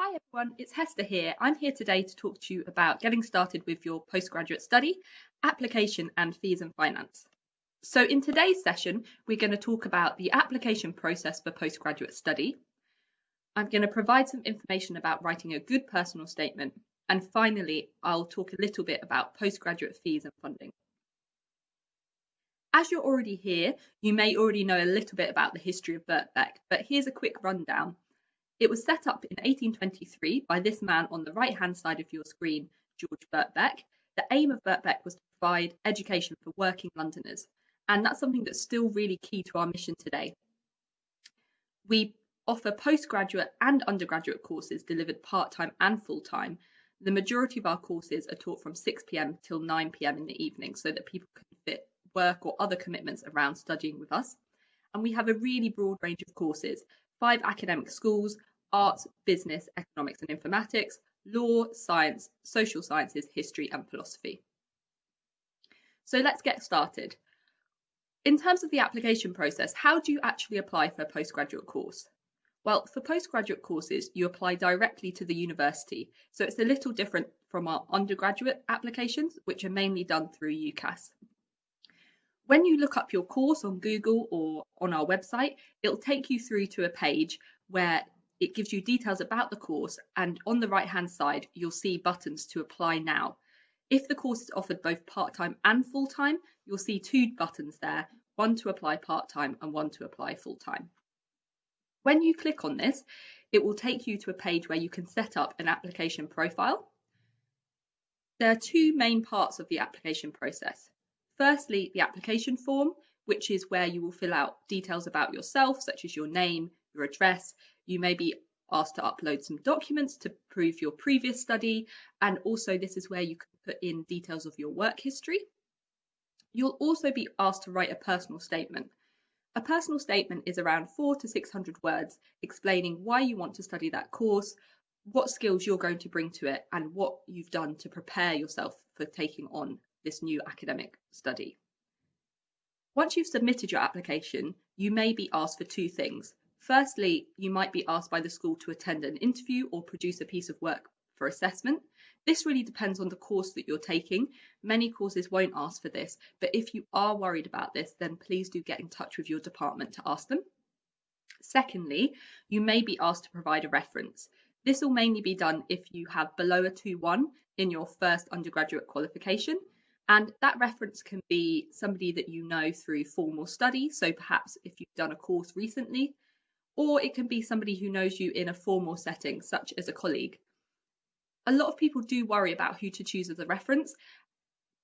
Hi everyone, it's Hester here. I'm here today to talk to you about getting started with your postgraduate study, application and fees and finance. So in today's session, we're going to talk about the application process for postgraduate study. I'm going to provide some information about writing a good personal statement. And finally, I'll talk a little bit about postgraduate fees and funding. As you're already here, you may already know a little bit about the history of Birkbeck, but here's a quick rundown. It was set up in 1823 by this man on the right-hand side of your screen, George Birkbeck. The aim of Birkbeck was to provide education for working Londoners, and that's something that's still really key to our mission today. We offer postgraduate and undergraduate courses delivered part-time and full-time. The majority of our courses are taught from 6 p.m. till 9 p.m. in the evening so that people can fit work or other commitments around studying with us. And we have a really broad range of courses, 5 academic schools, arts, business, economics and informatics, law, science, social sciences, history and philosophy. So let's get started. In terms of the application process, how do you actually apply for a postgraduate course? Well, for postgraduate courses, you apply directly to the university. So it's a little different from our undergraduate applications, which are mainly done through UCAS. When you look up your course on Google or on our website, it'll take you through to a page where it gives you details about the course, and on the right-hand side, you'll see buttons to apply now. If the course is offered both part-time and full-time, you'll see 2 buttons there, one to apply part-time and one to apply full-time. When you click on this, it will take you to a page where you can set up an application profile. There are 2 main parts of the application process. Firstly, the application form, which is where you will fill out details about yourself, such as your name, your address. You may be asked to upload some documents to prove your previous study, and also this is where you can put in details of your work history. You'll also be asked to write a personal statement. A personal statement is around 400 to 600 words explaining why you want to study that course, what skills you're going to bring to it, and what you've done to prepare yourself for taking on this new academic study. Once you've submitted your application, you may be asked for 2 things. Firstly, you might be asked by the school to attend an interview or produce a piece of work for assessment. This really depends on the course that you're taking. Many courses won't ask for this, but if you are worried about this, then please do get in touch with your department to ask them. Secondly, you may be asked to provide a reference. This will mainly be done if you have below a 2-1 in your first undergraduate qualification. And that reference can be somebody that you know through formal study, so perhaps if you've done a course recently, or it can be somebody who knows you in a formal setting, such as a colleague. A lot of people do worry about who to choose as a reference.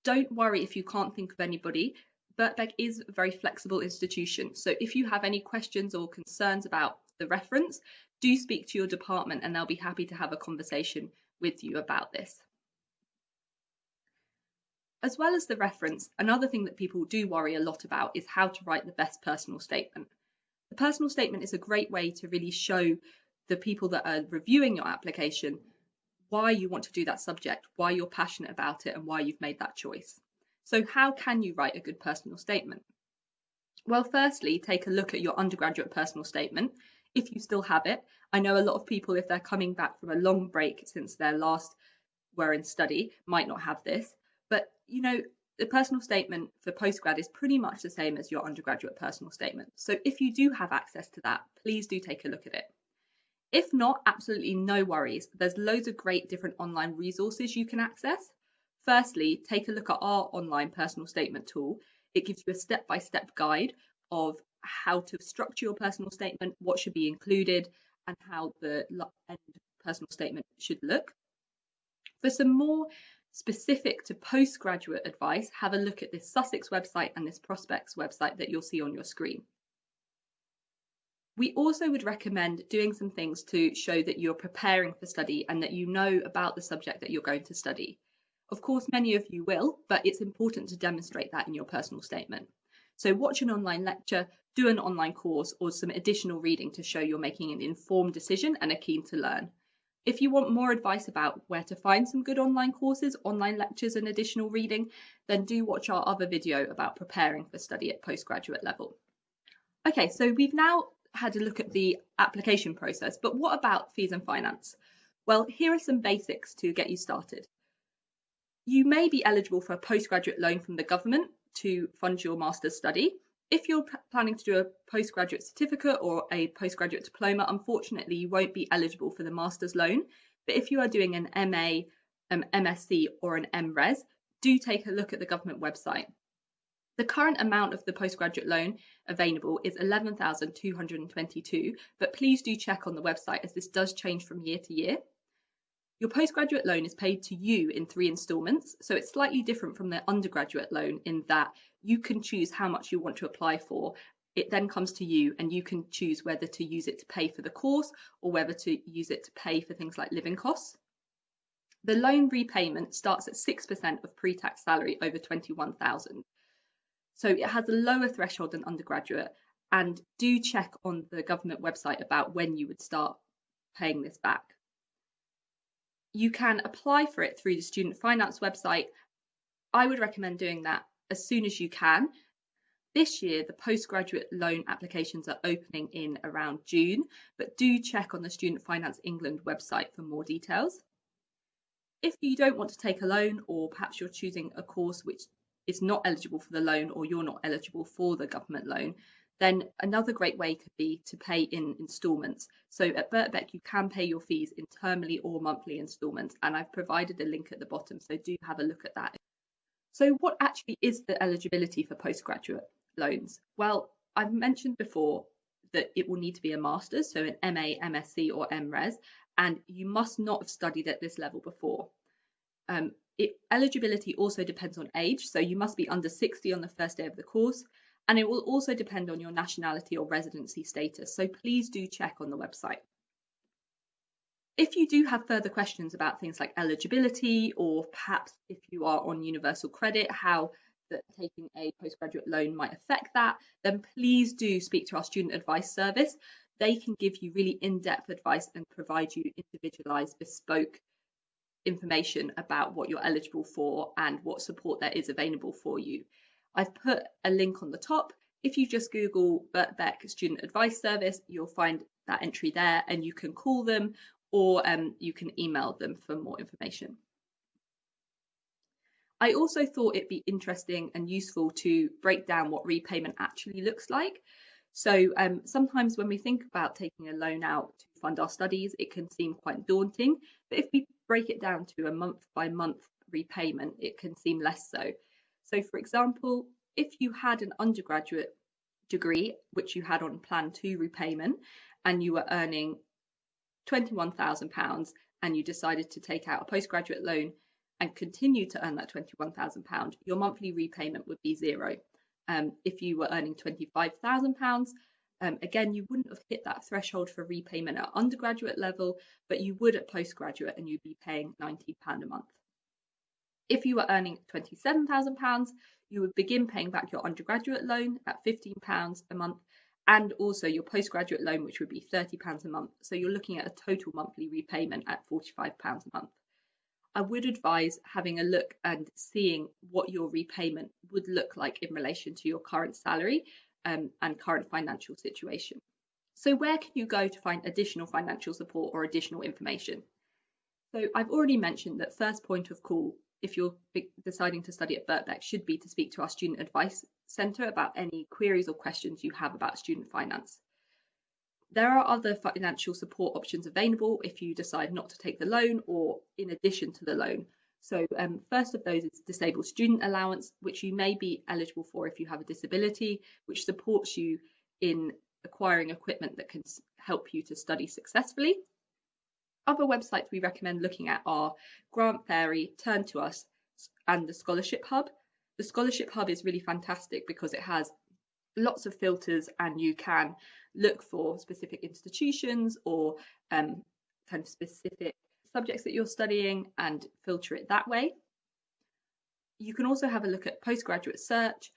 Don't worry if you can't think of anybody. Birkbeck is a very flexible institution, so if you have any questions or concerns about the reference, do speak to your department and they'll be happy to have a conversation with you about this. As well as the reference, another thing that people do worry a lot about is how to write the best personal statement. The personal statement is a great way to really show the people that are reviewing your application why you want to do that subject, why you're passionate about it, and why you've made that choice. So how can you write a good personal statement? Well, firstly, take a look at your undergraduate personal statement, if you still have it. I know a lot of people, if they're coming back from a long break since their last were in study, might not have this. But, you know, the personal statement for postgrad is pretty much the same as your undergraduate personal statement. So if you do have access to that, please do take a look at it. If not, absolutely no worries. There's loads of great different online resources you can access. Firstly, take a look at our online personal statement tool. It gives you a step-by-step guide of how to structure your personal statement, what should be included, and how the end personal statement should look. For some more specific to postgraduate advice, have a look at this Sussex website and this Prospects website that you'll see on your screen. We also would recommend doing some things to show that you're preparing for study and that you know about the subject that you're going to study. Of course, many of you will, but it's important to demonstrate that in your personal statement. So watch an online lecture, do an online course, or some additional reading to show you're making an informed decision and are keen to learn. If you want more advice about where to find some good online courses, online lectures and additional reading, then do watch our other video about preparing for study at postgraduate level. Okay, so we've now had a look at the application process, but what about fees and finance? Well, here are some basics to get you started. You may be eligible for a postgraduate loan from the government to fund your master's study. If you're planning to do a postgraduate certificate or a postgraduate diploma, unfortunately, you won't be eligible for the master's loan. But if you are doing an MA, MSc or an MRes, do take a look at the government website. The current amount of the postgraduate loan available is £11,222, but please do check on the website as this does change from year to year. Your postgraduate loan is paid to you in 3 instalments, so it's slightly different from the undergraduate loan in that you can choose how much you want to apply for. It then comes to you and you can choose whether to use it to pay for the course or whether to use it to pay for things like living costs. The loan repayment starts at 6% of pre-tax salary over £21,000. So it has a lower threshold than undergraduate, and do check on the government website about when you would start paying this back. You can apply for it through the student finance website. I would recommend doing that as soon as you can. This year, the postgraduate loan applications are opening in around June, but do check on the Student Finance England website for more details. If you don't want to take a loan, or perhaps you're choosing a course which is not eligible for the loan, or you're not eligible for the government loan, then another great way could be to pay in instalments. So at Birkbeck, you can pay your fees in termly or monthly instalments, and I've provided a link at the bottom, so do have a look at that. So what actually is the eligibility for postgraduate loans? Well, I've mentioned before that it will need to be a master's, so an MA, MSc or MRes, and you must not have studied at this level before. Eligibility also depends on age, so you must be under 60 on the first day of the course, and it will also depend on your nationality or residency status, so please do check on the website. If you do have further questions about things like eligibility, or perhaps if you are on universal credit, how taking a postgraduate loan might affect that, then please do speak to our student advice service. They can give you really in-depth advice and provide you individualized, bespoke information about what you're eligible for and what support there is available for you. I've put a link on the top. If you just Google Birkbeck Student Advice Service, you'll find that entry there, and you can call them or you can email them for more information. I also thought it'd be interesting and useful to break down what repayment actually looks like. So sometimes when we think about taking a loan out to fund our studies, it can seem quite daunting, but if we break it down to a month-by-month repayment, it can seem less so. So for example, if you had an undergraduate degree, which you had on Plan 2 repayment, and you were earning £21,000 and you decided to take out a postgraduate loan and continue to earn that £21,000, your monthly repayment would be zero. If you were earning £25,000, again, you wouldn't have hit that threshold for repayment at undergraduate level, but you would at postgraduate, and you'd be paying £19 a month. If you were earning £27,000, you would begin paying back your undergraduate loan at £15 a month, and also your postgraduate loan, which would be £30 a month. So you're looking at a total monthly repayment at £45 a month. I would advise having a look and seeing what your repayment would look like in relation to your current salary and current financial situation. So where can you go to find additional financial support or additional information? So I've already mentioned that first point of call, if you're deciding to study at Birkbeck, should be to speak to our Student Advice Centre about any queries or questions you have about student finance. There are other financial support options available if you decide not to take the loan or in addition to the loan. So first of those is disabled student allowance, which you may be eligible for if you have a disability, which supports you in acquiring equipment that can help you to study successfully. Other websites we recommend looking at are Grant Fairy, Turn to Us, and the Scholarship Hub. The Scholarship Hub is really fantastic because it has lots of filters, and you can look for specific institutions or kind of specific subjects that you're studying and filter it that way. You can also have a look at postgraduate search,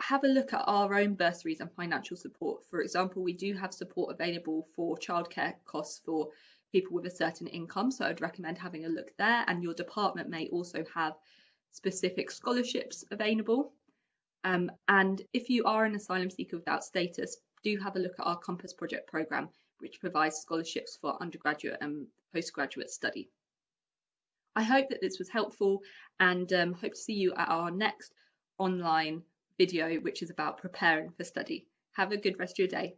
have a look at our own bursaries and financial support. For example, we do have support available for childcare costs for people with a certain income, so I'd recommend having a look there, and your department may also have specific scholarships available. And if you are an asylum seeker without status, do have a look at our Compass Project programme, which provides scholarships for undergraduate and postgraduate study. I hope that this was helpful, and hope to see you at our next online video, which is about preparing for study. Have a good rest of your day.